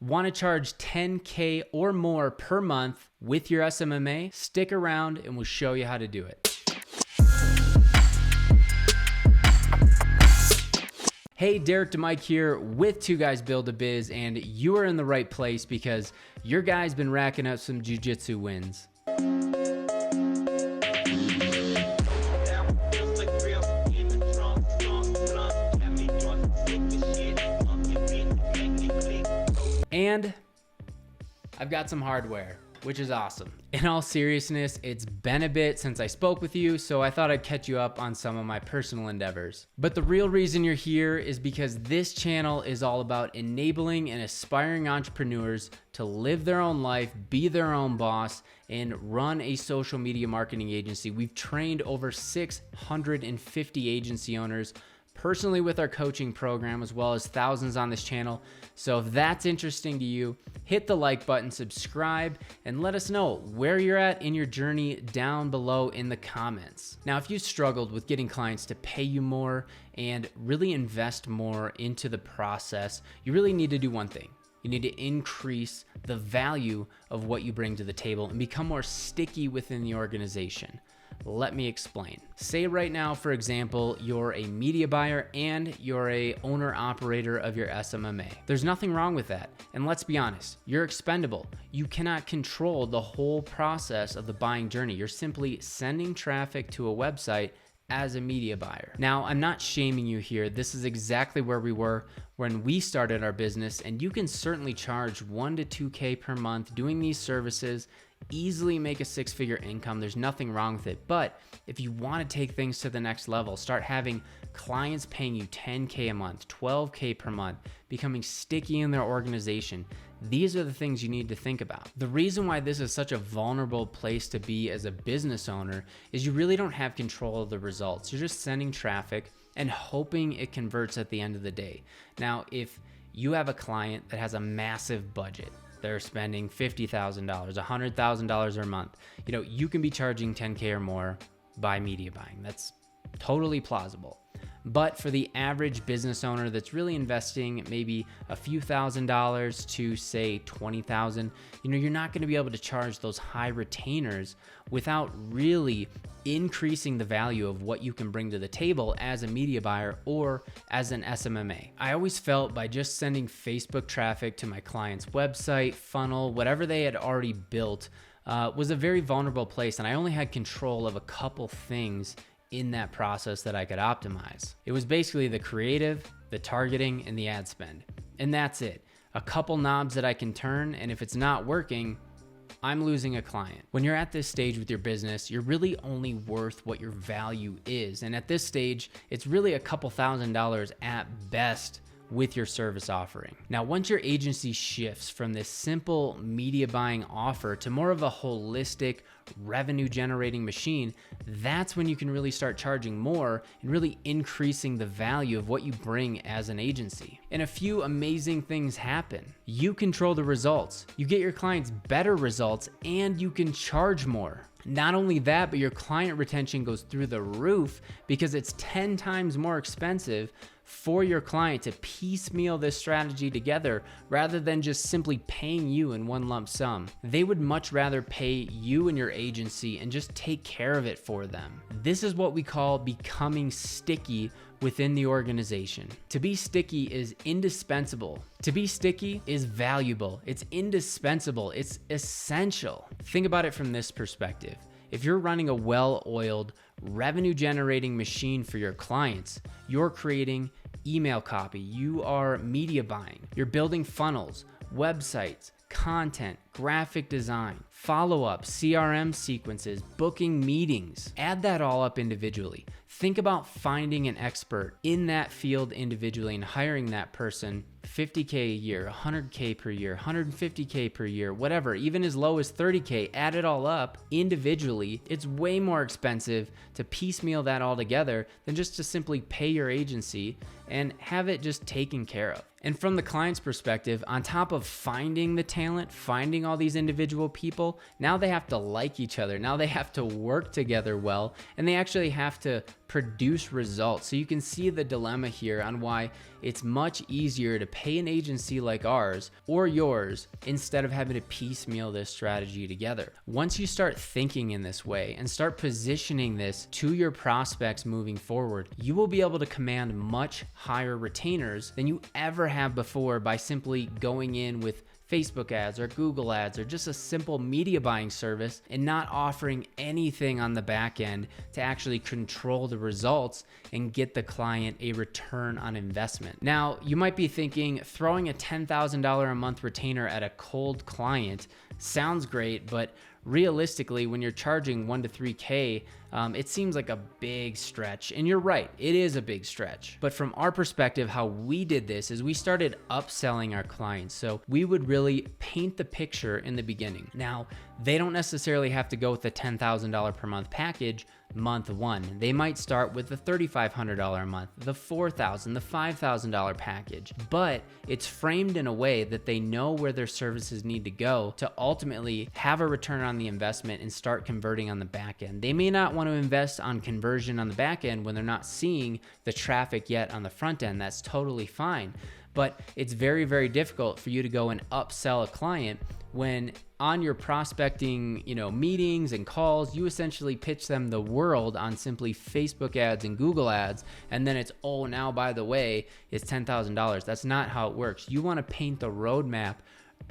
Want to charge $10K or more per month with your SMMA? Stick around and we'll show you how to do it. Hey, Derek DeMike here with Two Guys Build a Biz, and you are in the right place because your guy's been racking up some jiu-jitsu wins. And I've got some hardware, which is awesome. In all seriousness, it's been a bit since I spoke with you, so I thought I'd catch you up on some of my personal endeavors. But the real reason you're here is because this channel is all about enabling and aspiring entrepreneurs to live their own life, be their own boss, and run a social media marketing agency. We've trained over 650 agency owners personally with our coaching program, as well as thousands on this channel. So if that's interesting to you, hit the like button, subscribe, and let us know where you're at in your journey down below in the comments. Now, if you struggled with getting clients to pay you more and really invest more into the process, you really need to do one thing. You need to increase the value of what you bring to the table and become more sticky within the organization. Let me explain. Say right now, for example, you're a media buyer and you're a owner operator of your SMMA. There's nothing wrong with that. And let's be honest, you're expendable. You cannot control the whole process of the buying journey. You're simply sending traffic to a website as a media buyer. Now, I'm not shaming you here. This is exactly where we were when we started our business, and you can certainly charge $1 to $2K per month doing these services, easily make a six-figure income. There's nothing wrong with it. But if you want to take things to the next level, start having clients paying you $10K a month, $12K per month, becoming sticky in their organization, these are the things you need to think about. The reason why this is such a vulnerable place to be as a business owner is you really don't have control of the results. You're just sending traffic and hoping it converts at the end of the day. Now, if you have a client that has a massive budget, they're spending $50,000, $100,000 a month, you can be charging $10K or more by media buying. That's totally plausible. But for the average business owner that's really investing maybe a few $1,000s to say $20,000, you're not going to be able to charge those high retainers without really increasing the value of what you can bring to the table as a media buyer or as an SMMA. I always felt by just sending Facebook traffic to my client's website, funnel, whatever they had already built, was a very vulnerable place, and I only had control of a couple things in that process that I could optimize. It was basically the creative, the targeting, and the ad spend. And that's it. A couple knobs that I can turn, and if it's not working, I'm losing a client. When you're at this stage with your business, you're really only worth what your value is. And at this stage, it's really a couple $1,000s at best with your service offering. Now, once your agency shifts from this simple media buying offer to more of a holistic revenue generating machine, that's when you can really start charging more and really increasing the value of what you bring as an agency. And a few amazing things happen. You control the results, you get your clients better results, and you can charge more. Not only that, but your client retention goes through the roof because it's 10 times more expensive for your client to piecemeal this strategy together rather than just simply paying you in one lump sum. They would much rather pay you and your agency and just take care of it for them. This is what we call becoming sticky within the organization. To be sticky is indispensable. To be sticky is valuable. It's indispensable. It's essential. Think about it from this perspective. If you're running a well-oiled, revenue-generating machine for your clients, you're creating email copy, you are media buying, you're building funnels, websites, content, graphic design, follow-up, CRM sequences, booking meetings. Add that all up individually. Think about finding an expert in that field individually and hiring that person $50K a year, $100K per year, $150K per year, whatever, even as low as $30K. Add it all up individually. It's way more expensive to piecemeal that all together than just to simply pay your agency and have it just taken care of. And from the client's perspective, on top of finding the talent, finding all these individual people, now they have to like each other. Now they have to work together well, and they actually have to produce results. So you can see the dilemma here on why it's much easier to pay an agency like ours or yours instead of having to piecemeal this strategy together. Once you start thinking in this way and start positioning this to your prospects moving forward, you will be able to command much higher retainers than you ever have before by simply going in with Facebook ads or Google ads or just a simple media buying service and not offering anything on the back end to actually control the results and get the client a return on investment. Now, you might be thinking throwing a $10,000 a month retainer at a cold client sounds great, but realistically, when you're charging 1 to 3K, it seems like a big stretch. And you're right, it is a big stretch. But from our perspective, how we did this is we started upselling our clients. So we would really paint the picture in the beginning. Now, they don't necessarily have to go with the $10,000 per month package month one. They might start with the $3,500 a month, the $4,000, the $5,000 package. But it's framed in a way that they know where their services need to go to ultimately have a return on the investment and start converting on the back end. They may not want to invest on conversion on the back end when they're not seeing the traffic yet on the front end. That's totally fine. But it's very, very difficult for you to go and upsell a client when on your prospecting, meetings and calls, you essentially pitch them the world on simply Facebook ads and Google ads. And then it's, oh, now by the way, it's $10,000. That's not how it works. You want to paint the roadmap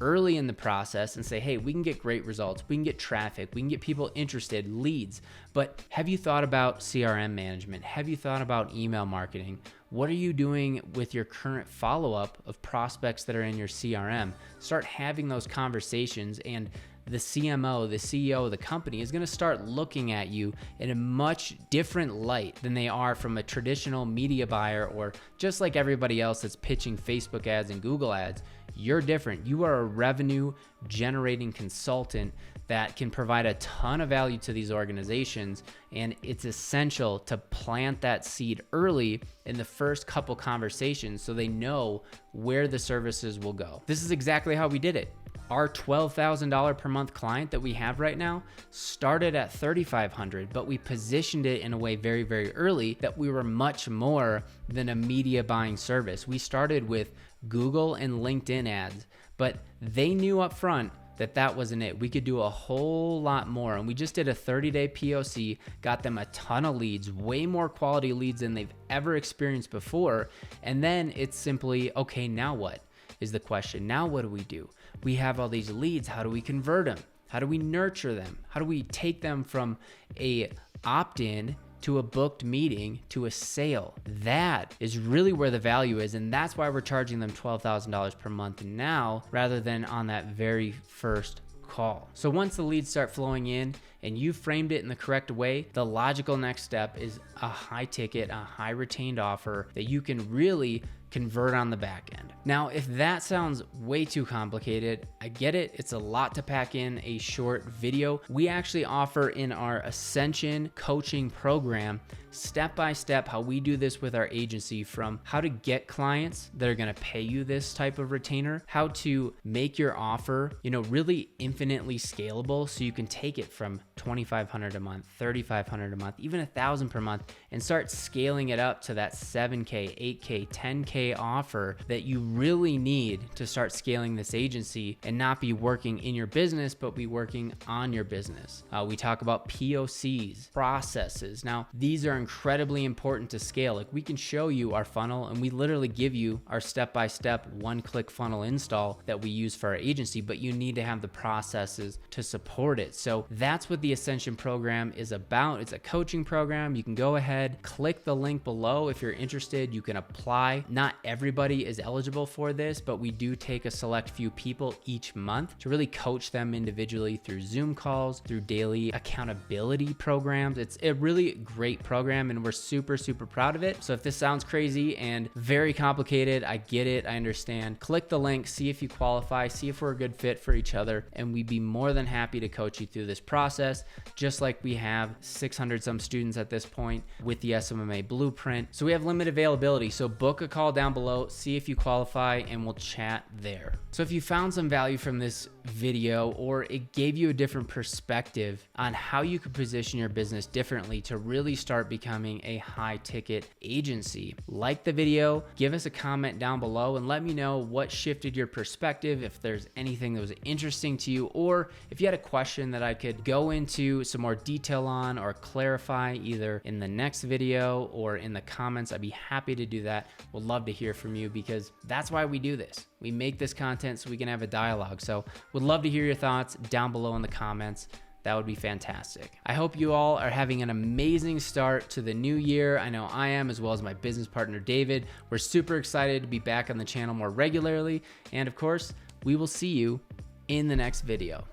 early in the process and say, hey, we can get great results. We can get traffic. We can get people interested, leads. But have you thought about CRM management? Have you thought about email marketing? What are you doing with your current follow-up of prospects that are in your CRM? Start having those conversations, and the CMO, the CEO of the company is going to start looking at you in a much different light than they are from a traditional media buyer or just like everybody else that's pitching Facebook ads and Google ads. You're different. You are a revenue generating consultant that can provide a ton of value to these organizations, and it's essential to plant that seed early in the first couple conversations so they know where the services will go. This is exactly how we did it. Our $12,000 per month client that we have right now started at $3,500, but we positioned it in a way very, very early that we were much more than a media buying service. We started with Google and LinkedIn ads, but they knew up front that that wasn't it. We could do a whole lot more. And we just did a 30-day POC, got them a ton of leads, way more quality leads than they've ever experienced before. And then it's simply, okay, now what is the question? Now what do we do? We have all these leads. How do we convert them? How do we nurture them? How do we take them from a opt-in to a booked meeting to a sale? That is really where the value is, and that's why we're charging them $12,000 per month now rather than on that very first call. So once the leads start flowing in and you framed it in the correct way, the logical next step is a high ticket, a high retained offer that you can really convert on the back end. Now, if that sounds way too complicated, I get it. It's a lot to pack in a short video. We actually offer in our Ascension coaching program, step-by-step how we do this with our agency, from how to get clients that are going to pay you this type of retainer, how to make your offer, really infinitely scalable so you can take it from $2,500 a month, $3,500 a month, even $1,000 per month, and start scaling it up to that $7K, $8K, $10K offer that you really need to start scaling this agency and not be working in your business, but be working on your business. We talk about POCs, processes. Now, these are incredibly important to scale. Like, we can show you our funnel and we literally give you our step-by-step one-click funnel install that we use for our agency, but you need to have the processes to support it. So that's what the Ascension program is about. It's a coaching program. You can go ahead, click the link below if you're interested. You can apply. Not everybody is eligible for this, but we do take a select few people each month to really coach them individually through Zoom calls, through daily accountability programs. It's a really great program and we're super, super proud of it. So if this sounds crazy and very complicated, I get it, I understand. Click the link, see if you qualify, see if we're a good fit for each other, and we'd be more than happy to coach you through this process, just like we have 600 some students at this point with the SMMA blueprint. So we have limited availability. So book a call down below, see if you qualify, and we'll chat there. So if you found some value from this video, or it gave you a different perspective on how you could position your business differently to really start becoming a high ticket agency, like the video, give us a comment down below and let me know what shifted your perspective, if there's anything that was interesting to you, or if you had a question that I could go into some more detail on or clarify either in the next video or in the comments. I'd be happy to do that. We'd love to hear from you, because that's why we do this. We make this content so we can have a dialogue. So would love to hear your thoughts down below in the comments. That would be fantastic. I hope you all are having an amazing start to the new year. I know I am, as well as my business partner, David. We're super excited to be back on the channel more regularly. And of course, we will see you in the next video.